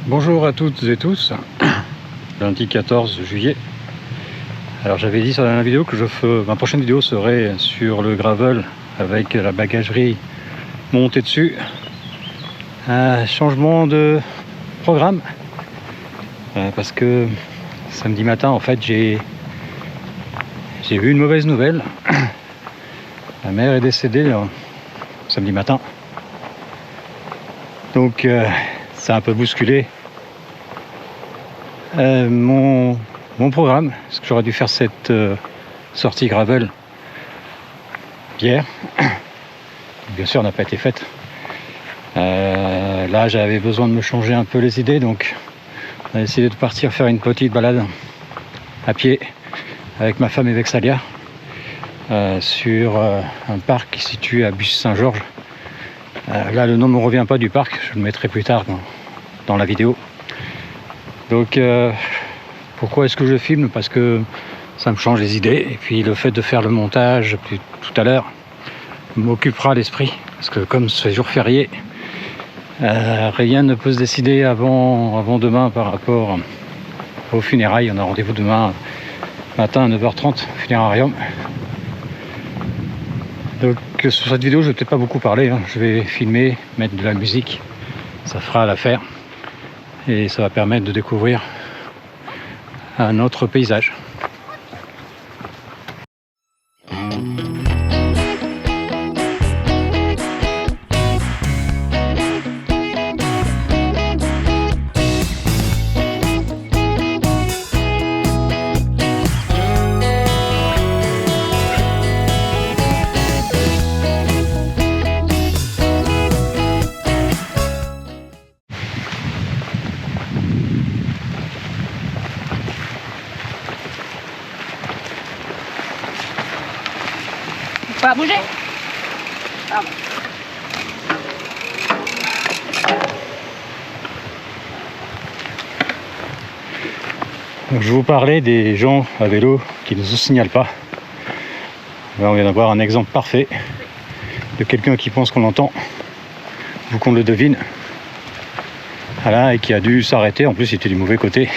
Bonjour à toutes et tous, lundi 14 juillet. Alors j'avais dit sur la dernière vidéo que ma prochaine vidéo serait sur le gravel avec la bagagerie montée dessus. Un changement de programme parce que samedi matin en fait j'ai eu une mauvaise nouvelle. Ma mère est décédée samedi matin, donc ça a un peu bousculé mon programme, parce que j'aurais dû faire cette sortie gravel hier. Bien sûr, elle n'a pas été faite. Là, j'avais besoin de me changer un peu les idées, donc on a décidé de partir faire une petite balade à pied avec ma femme et Vexalia sur un parc qui se situe à Busse-Saint-Georges. Là, le nom ne me revient pas du parc, je le mettrai plus tard dans la vidéo. Donc pourquoi est-ce que je filme? Parce que ça me change les idées, et puis le fait de faire le montage tout à l'heure m'occupera l'esprit, parce que comme c'est jour férié, rien ne peut se décider avant demain par rapport aux funérailles. On a rendez-vous demain matin à 9h30 au funérarium. Donc sur cette vidéo je vais peut-être pas beaucoup parler, je vais filmer, mettre de la musique, ça fera l'affaire. Et ça va permettre de découvrir un autre paysage. Pas bouger. Pardon. Donc, je vous parlais des gens à vélo qui ne se signalent pas. Là, on vient d'avoir un exemple parfait de quelqu'un qui pense qu'on l'entend ou qu'on le devine. Voilà, et qui a dû s'arrêter. En plus, il était du mauvais côté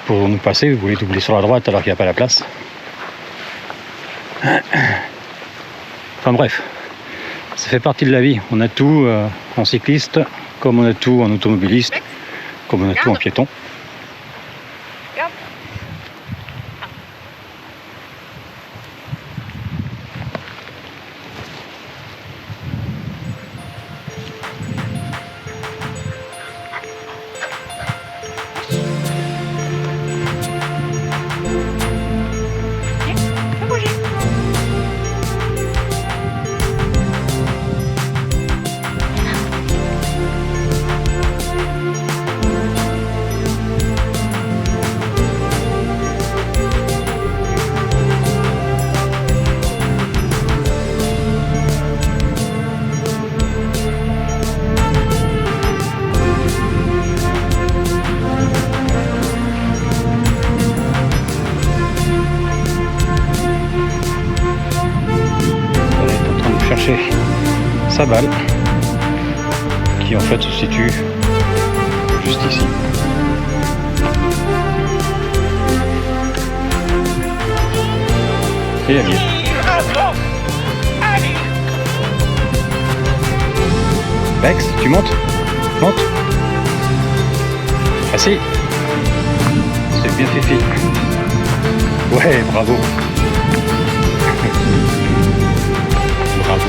pour nous passer. Vous voulez doubler sur la droite alors qu'il n'y a pas la place. Enfin bref, ça fait partie de la vie. On a tout en cycliste, comme on a tout en automobiliste, comme on a tout en piéton. Sa balle qui en fait se situe juste ici. Et elle y est. Vex, tu montes? Monte. Ah si. C'est bien Fifi. Ouais, bravo. Bravo.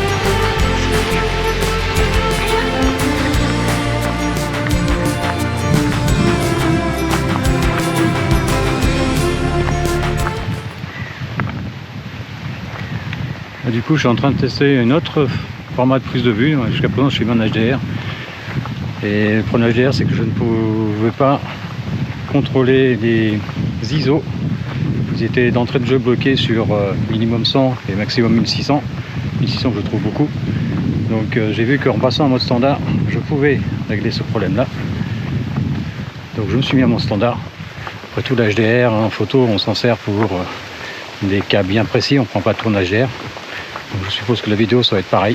Du coup, je suis en train de tester un autre format de prise de vue. Jusqu'à présent, je suis en HDR. Et le problème HDR, c'est que je ne pouvais pas contrôler les ISO. Ils étaient d'entrée de jeu bloqués sur minimum 100 et maximum 1600. 1600, je trouve beaucoup. Donc, j'ai vu qu'en passant en mode standard, je pouvais régler ce problème-là. Donc, je me suis mis à mon standard. Après tout, l'HDR en photo, on s'en sert pour des cas bien précis. On ne prend pas tout en HDR. Donc je suppose que la vidéo ça va être pareil.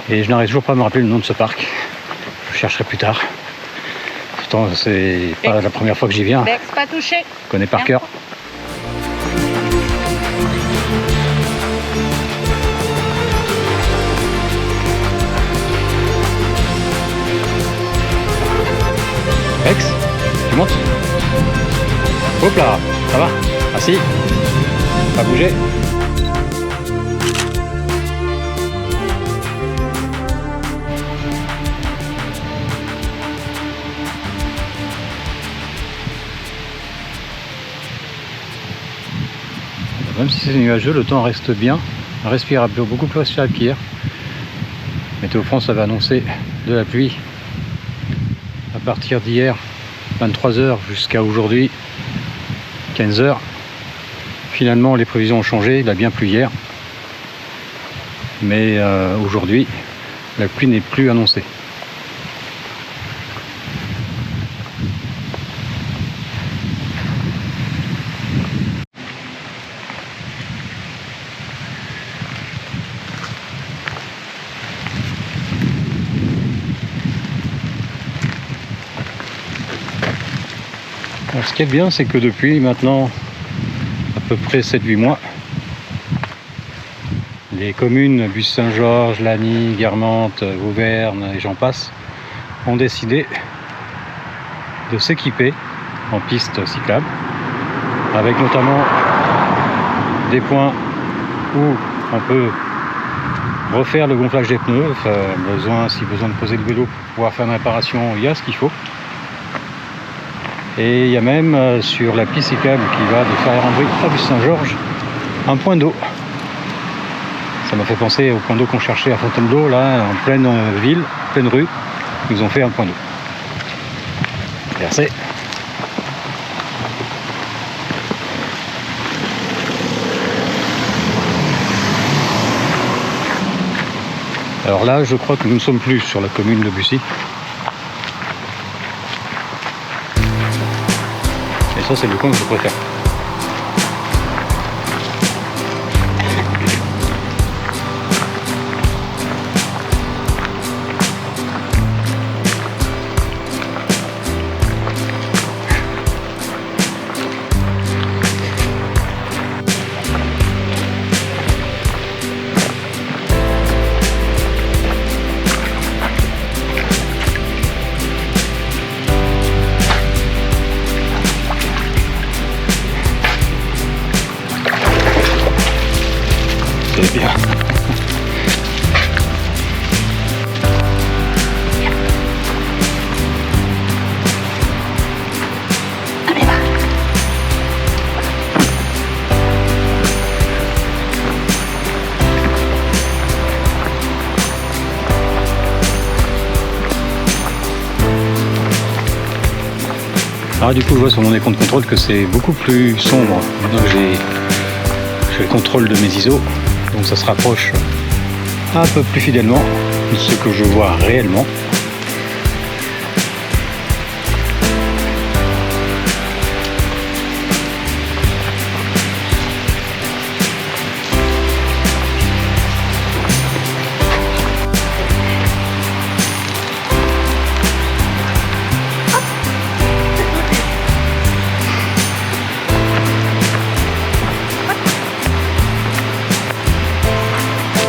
Et je n'arrive toujours pas à me rappeler le nom de ce parc. Je chercherai plus tard. Pourtant, c'est pas la première fois que j'y viens. Bex, pas touché. Je connais par cœur. Bex, tu montes? Hop là, ça va? Assis? Pas bouger? Même si c'est nuageux, le temps reste bien, respirable, beaucoup plus respirable qu'hier. Météo France avait annoncé de la pluie à partir d'hier, 23h jusqu'à aujourd'hui, 15h. Finalement, les prévisions ont changé, il a bien plu hier. Mais aujourd'hui, la pluie n'est plus annoncée. Alors, ce qui est bien, c'est que depuis maintenant à peu près 7-8 mois, les communes Busse-Saint-Georges, Lagny, Guermantes, Auverne et j'en passe ont décidé de s'équiper en pistes cyclables, avec notamment des points où on peut refaire le gonflage des pneus, si besoin de poser le vélo pour pouvoir faire une réparation, il y a ce qu'il faut. Et il y a même sur la piste cyclable qui va de Ferrière-en-Brie à Busse-Saint-Georges un point d'eau. Ça m'a fait penser au point d'eau qu'on cherchait à Fontainebleau, là, en pleine ville, en pleine rue. Ils ont fait un point d'eau. Merci. Alors là, je crois que nous ne sommes plus sur la commune de Bussy. Et ça, c'est le coin que je préfère. C'est bien. Allez, va. Alors du coup, je vois sur mon écran de contrôle que c'est beaucoup plus sombre. Donc j'ai le contrôle de mes ISO. Donc ça se rapproche un peu plus fidèlement de ce que je vois réellement.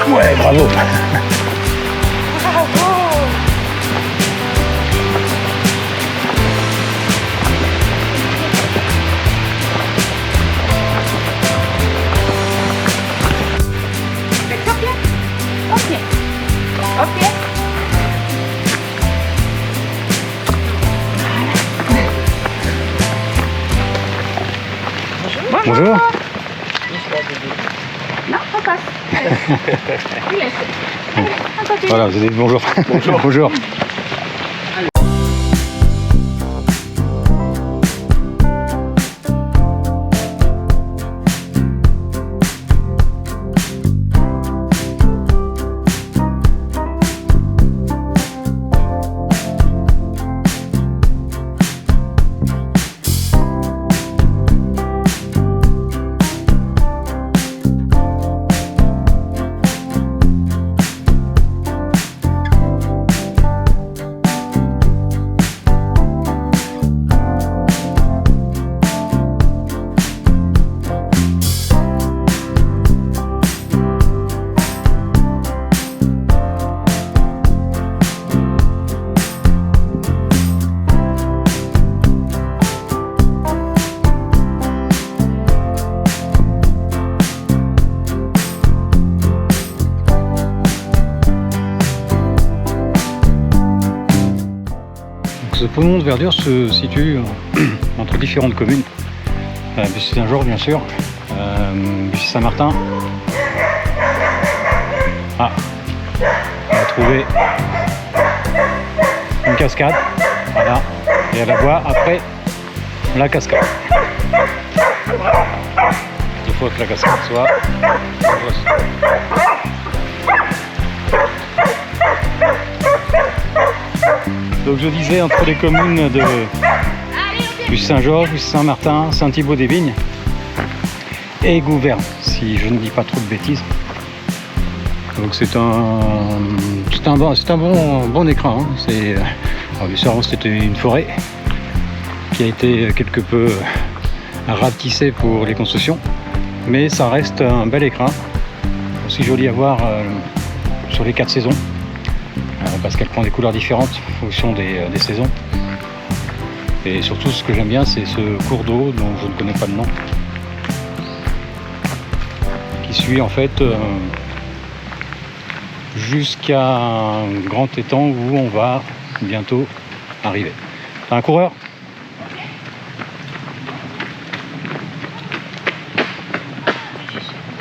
Ouais, bravo. Ok. Bonjour. Non, on passe. Il laisse. Allez, on continue. Voilà, vous avez dit bonjour. Bonjour. Bonjour. ce poumon de verdure se situe entre différentes communes. Bussy-Saint-Georges, bien sûr, Bussy-Saint-Martin. Ah, on va trouver une cascade, voilà, et elle la voit après la cascade. Il faut que la cascade soit. Donc je disais entre les communes de Bussy-Saint-Georges, Bussy-Saint-Martin, Saint-Thibault-des-Vignes et Gouverne, si je ne dis pas trop de bêtises. Donc c'est un bon écran. Hein. Alors bien sûr, avant c'était une forêt qui a été quelque peu rapetissée pour les constructions, mais ça reste un bel écran, aussi joli à voir sur les 4 saisons, parce qu'elle prend des couleurs différentes en fonction des saisons. Et surtout, ce que j'aime bien, c'est ce cours d'eau dont je ne connais pas le nom, qui suit en fait jusqu'à un grand étang où on va bientôt arriver. T'as un coureur?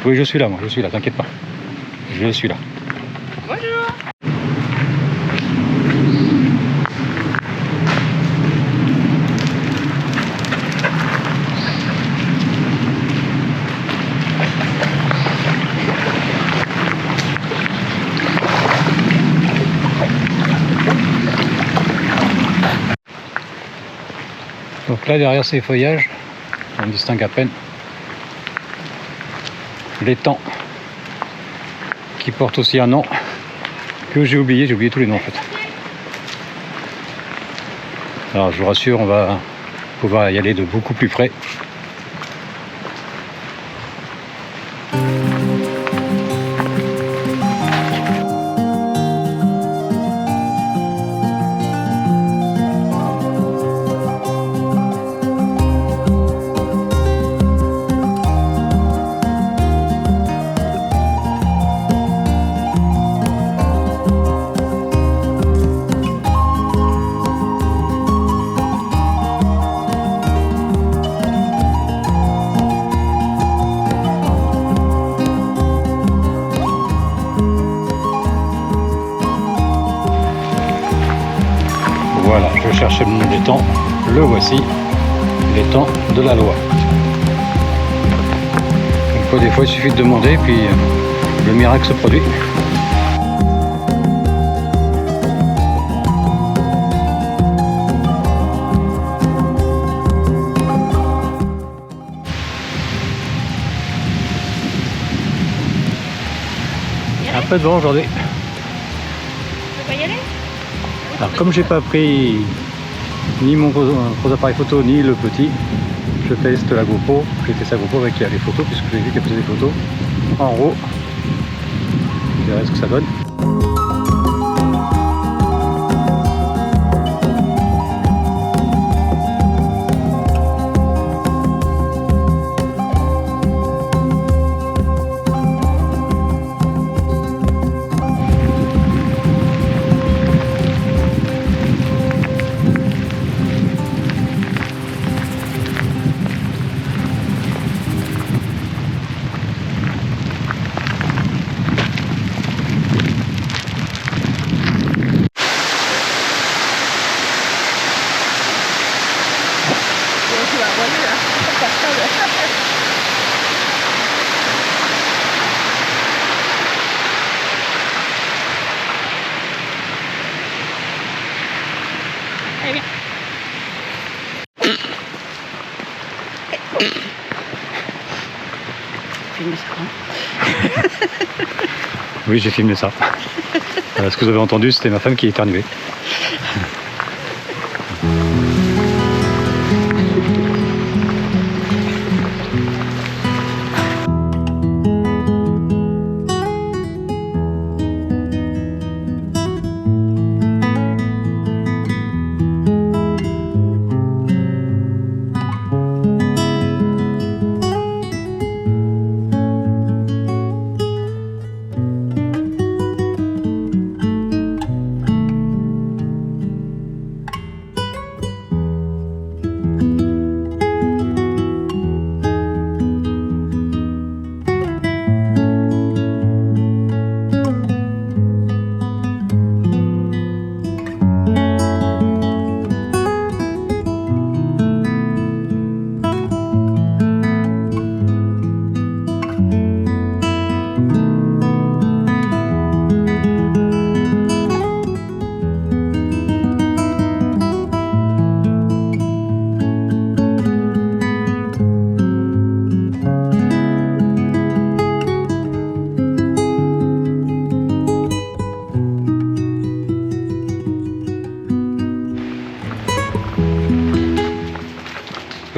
Oui, je suis là, moi, je suis là, t'inquiète pas. Je suis là. Bonjour. Donc là, derrière ces feuillages, on distingue à peine l'étang qui porte aussi un nom que j'ai oublié tous les noms en fait. Alors je vous rassure, on va pouvoir y aller de beaucoup plus près. Voilà, je cherchais le nom de l'étang, le voici, l'étang de la Loi. Donc, des fois il suffit de demander, puis le miracle se produit. Un peu de vent aujourd'hui. Tu peux pas y aller? Alors comme j'ai pas pris ni mon gros appareil photo ni le petit, je teste la GoPro. J'ai testé la GoPro avec les photos puisque j'ai vu qu'elle faisait des photos en RAW. Je verrai ce que ça donne. Allez, viens. Filme ça. Oui, j'ai filmé ça. Voilà, ce que vous avez entendu, c'était ma femme qui éternuait.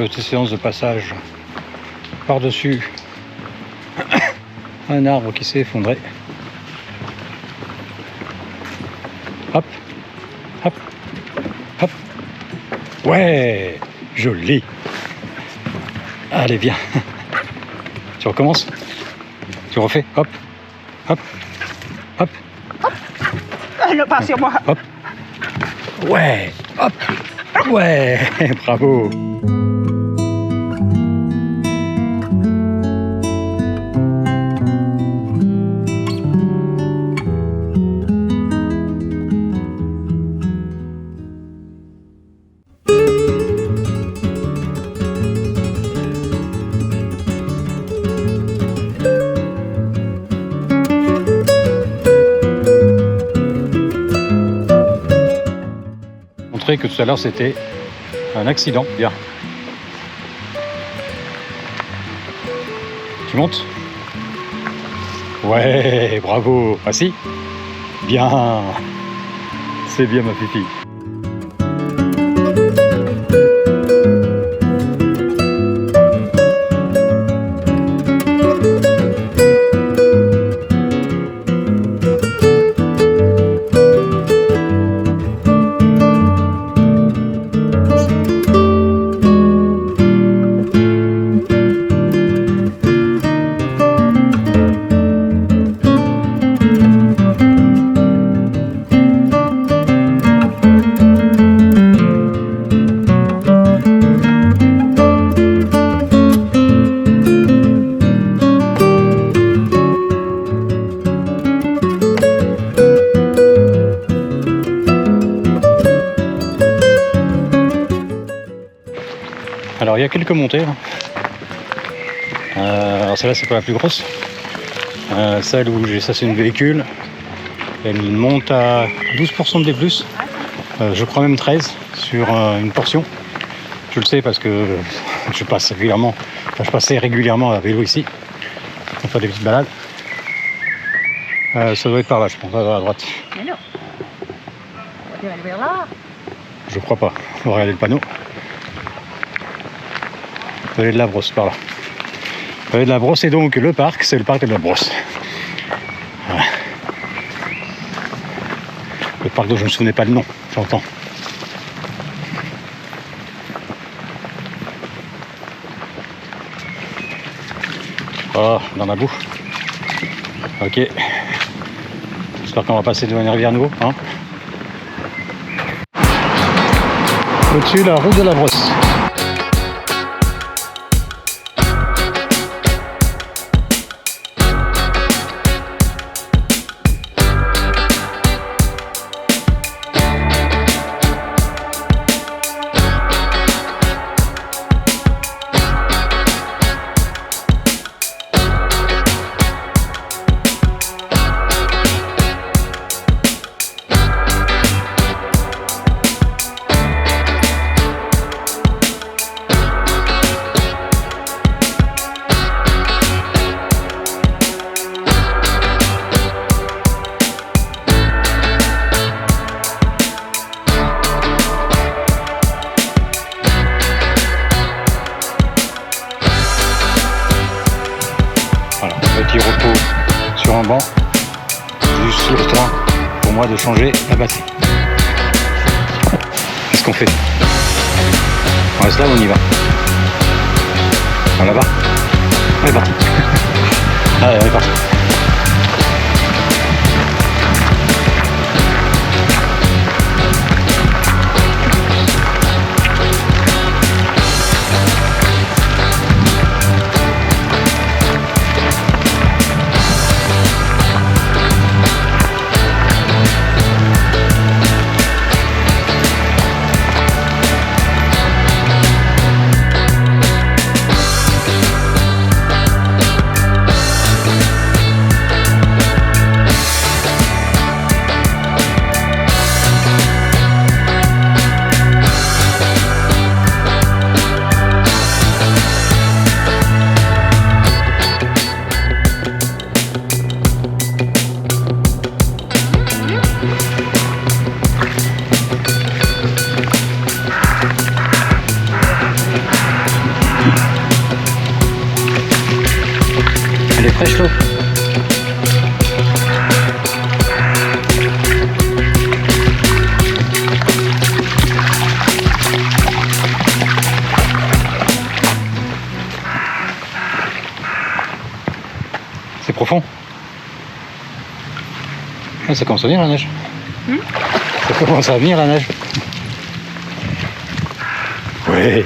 petite séance de passage par-dessus un arbre qui s'est effondré. Hop, hop, hop. Ouais, joli. Allez, viens. Tu recommences? Tu refais? Hop, hop, hop. Ne pas sur moi. Hop. Ouais, hop. Ouais, bravo. Que tout à l'heure c'était un accident. Bien. Tu montes? Ouais, bravo. Assis? Bien. C'est bien ma fifi. Alors il y a quelques montées. Alors celle-là c'est pas la plus grosse. Celle où j'ai stationné le véhicule, elle monte à 12% de D+. Je crois même 13 sur une portion. Je le sais parce que je passe régulièrement. Enfin, je passais régulièrement à vélo ici. On fait des petites balades. Ça doit être par là, je pense, à droite. Mais non. On va aller vers là. Je crois pas. On va regarder le panneau. Vallée de la Brosse par là. Vallée de la Brosse et donc le parc, c'est le parc de la Brosse. Voilà. Le parc dont je ne me souvenais pas le nom, j'entends. Oh, dans la boue. Ok. J'espère qu'on va passer devant une rivière nouveau. Hein. Au-dessus, la route de la Brosse. Petit repos sur un banc, juste le temps pour moi de changer la batterie. Qu'est-ce qu'on fait? On reste là ou on y va? On là-bas? On est parti. Allez, on est parti. Ah, ça commence à venir la neige. Ça commence à venir la neige. Ouais.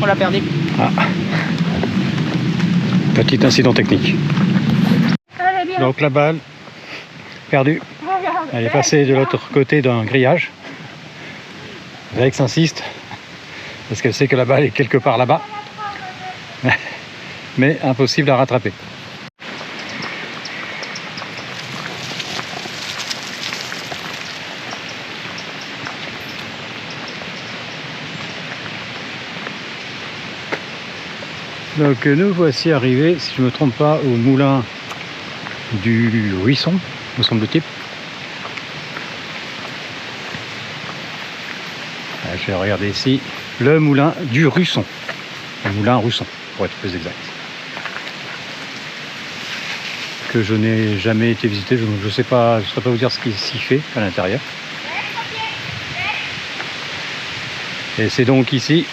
On l'a perdu. Ah. Petit incident technique. Elle est bien. Donc la balle perdue. Regarde. Elle est passée de l'autre côté d'un grillage. Vex insiste parce qu'elle sait que la balle est quelque part là-bas. Mais impossible à rattraper. Donc nous voici arrivés, si je ne me trompe pas, au moulin du Ruisson, me semble-t-il. Je vais regarder ici, le moulin du Russon. Le moulin Russon, pour être plus exact. Que je n'ai jamais été visité, je ne sais pas, je ne saurais pas vous dire ce qui s'y fait à l'intérieur. Et c'est donc ici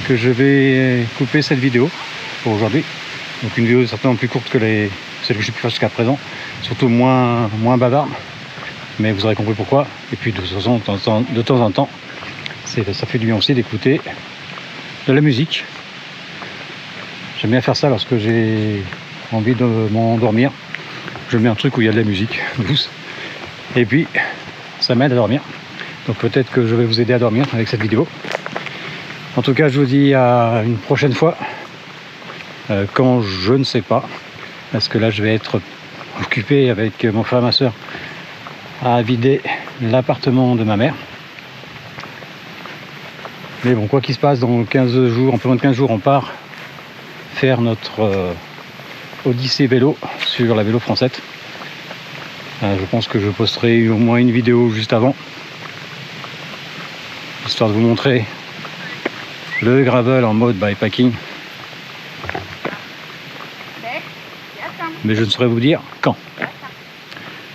que je vais couper cette vidéo pour aujourd'hui. Donc une vidéo certainement plus courte que celle que j'ai pu faire jusqu'à présent, surtout moins bavarde, mais vous aurez compris pourquoi. Et puis de temps en temps, ça fait du bien aussi d'écouter de la musique. J'aime bien faire ça lorsque j'ai envie de m'endormir. Je mets un truc où il y a de la musique douce, et puis ça m'aide à dormir. Donc peut-être que je vais vous aider à dormir avec cette vidéo. En tout cas, je vous dis à une prochaine fois, quand je ne sais pas, parce que là je vais être occupé avec mon frère et ma soeur à vider l'appartement de ma mère. Mais bon, quoi qu'il se passe, dans 15 jours, un peu moins de 15 jours, on part faire notre Odyssée vélo sur la Vélo Francette. Je pense que je posterai au moins une vidéo juste avant, histoire de vous montrer le gravel en mode bikepacking. Mais je ne saurais vous dire quand.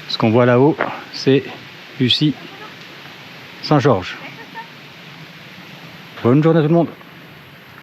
Ce qu'on voit là-haut, c'est Lucie Saint-Georges. Bonne journée à tout le monde.